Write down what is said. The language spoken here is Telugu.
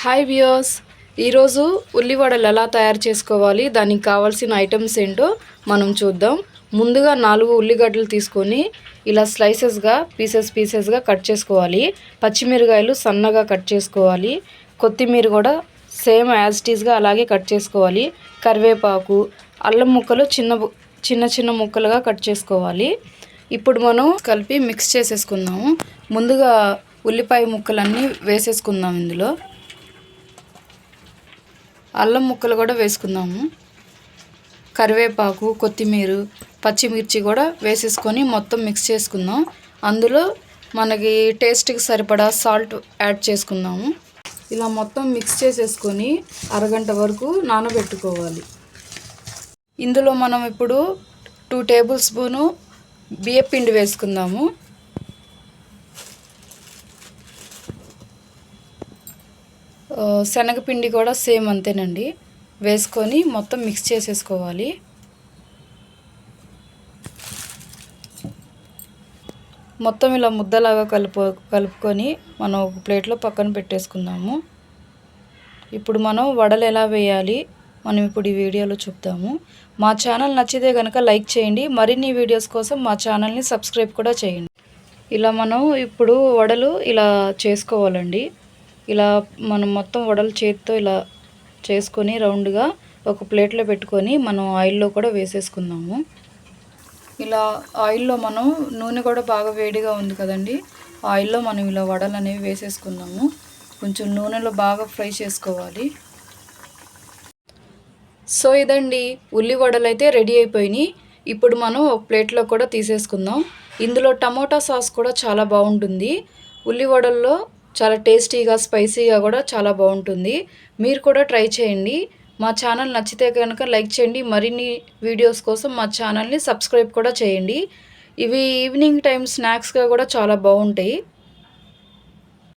హాయ్ వ్యూయర్స్, ఈరోజు ఉల్లివడలు ఎలా తయారు చేసుకోవాలి, దానికి కావాల్సిన ఐటమ్స్ ఏంటో మనం చూద్దాం. ముందుగా 4 ఉల్లిగడ్డలు తీసుకొని ఇలా స్లైసెస్గా పీసెస్గా కట్ చేసుకోవాలి. పచ్చిమిరకాయలు సన్నగా కట్ చేసుకోవాలి. కొత్తిమీర కూడా సేమ్ యాజ్ ఇట్ ఈస్గా అలాగే కట్ చేసుకోవాలి. కరివేపాకు, అల్లం ముక్కలు చిన్న ముక్కలుగా కట్ చేసుకోవాలి. ఇప్పుడు మనం కలిపి మిక్స్ చేసేసుకుందాము. ముందుగా ఉల్లిపాయ ముక్కలన్నీ వేసేసుకుందాం. ఇందులో అల్లం ముక్కలు కూడా వేసుకుందాము. కరివేపాకు, కొత్తిమీర, పచ్చిమిర్చి కూడా వేసేసుకొని మొత్తం మిక్స్ చేసుకుందాం. అందులో మనకి టేస్ట్కి సరిపడా సాల్ట్ యాడ్ చేసుకుందాము. ఇలా మొత్తం మిక్స్ చేసేసుకొని అరగంట వరకు నానబెట్టుకోవాలి. ఇందులో మనం ఇప్పుడు 2 టేబుల్ స్పూను బియ్యపిండి వేసుకుందాము. శనగపిండి కూడా సేమ్ అంతేనండి. వేసుకొని మొత్తం మిక్స్ చేసేసుకోవాలి. మొత్తం ఇలా ముద్దలాగా కలుపుకొని మనం ఒక ప్లేట్లో పక్కన పెట్టేసుకుందాము. ఇప్పుడు మనం వడలు ఎలా వేయాలి మనం ఇప్పుడు ఈ వీడియోలో చూద్దాము. మా ఛానల్ నచ్చితే కనుక లైక్ చేయండి. మరిన్ని వీడియోస్ కోసం మా ఛానల్ని సబ్స్క్రైబ్ కూడా చేయండి. ఇలా మనం ఇప్పుడు వడలు ఇలా చేసుకోవాలండి. ఇలా మనం మొత్తం వడలు చేతితో ఇలా చేసుకొని రౌండ్గా ఒక ప్లేట్లో పెట్టుకొని మనం ఆయిల్లో కూడా వేసేసుకుందాము. ఇలా ఆయిల్లో మనం నూనె కూడా బాగా వేడిగా ఉంది కదండి, ఆయిల్లో మనం ఇలా వడలు అనేవి వేసేసుకుందాము. కొంచెం నూనెలో బాగా ఫ్రై చేసుకోవాలి. సో ఇదండి, ఉల్లి వడలు అయితే రెడీ అయిపోయినాయి. ఇప్పుడు మనం ఒక ప్లేట్లో కూడా తీసేసుకుందాం. ఇందులో టమోటా సాస్ కూడా చాలా బాగుంటుంది. ఉల్లి వడల్లో చాలా టేస్టీగా స్పైసీగా కూడా చాలా బాగుంటుంది. మీరు కూడా ట్రై చేయండి. మా ఛానల్ నచ్చితే కనుక లైక్ చేయండి. మరిన్ని వీడియోస్ కోసం మా ఛానల్ని సబ్స్క్రైబ్ కూడా చేయండి. ఇవి ఈవినింగ్ టైం స్నాక్స్గా కూడా చాలా బాగుంటాయి.